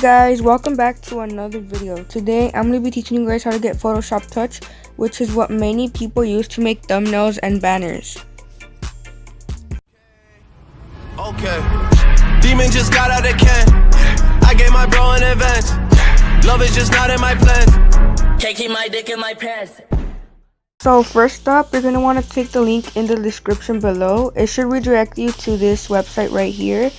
Guys, welcome back to another video. Today I'm going to be teaching you guys how to get Photoshop Touch, which is what many people use to make thumbnails and banners. Okay, demon just got out of can. I gave my bro an advance. Love is just not in my plans. Can't keep my dick in my pants. So first up, you're going to want to click the link in the description below. It should redirect you to this website right here.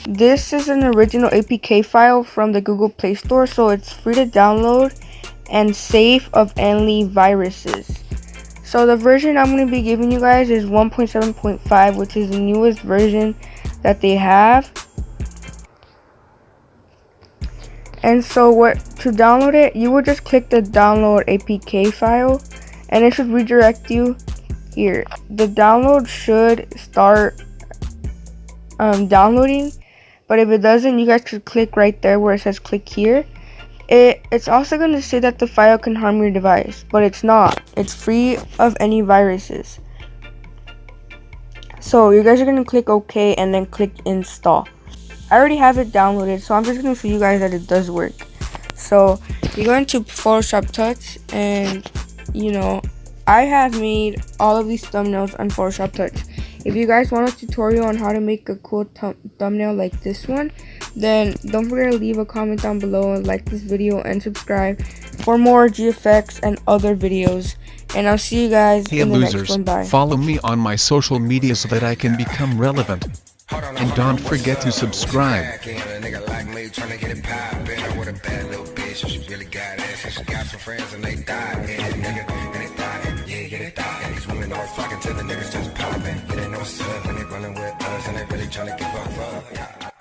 This is an original APK file from the Google Play Store, so it's free to download and safe of any viruses. So the version I'm going to be giving you guys is 1.7.5, which is the newest version that they have. And so to download it, you would just click the download APK file and it should redirect you here. The download should start downloading, but if it doesn't, you guys should click right there where it says click here. It's also going to say that the file can harm your device, but it's not. It's free of any viruses. So you guys are going to click OK and then click install. I already have it downloaded, so I'm just going to show you guys that it does work. So you go into Photoshop Touch, and I have made all of these thumbnails on Photoshop Touch. If you guys want a tutorial on how to make a cool thumbnail like this one, then don't forget to leave a comment down below and like this video and subscribe for more GFX and other videos. And I'll see you guys in the next one. Bye. Follow me on my social media so that I can become relevant. And don't forget to subscribe. Flocking to the niggas just popping. It ain't no sub, and they running with us, and they really trying to give up.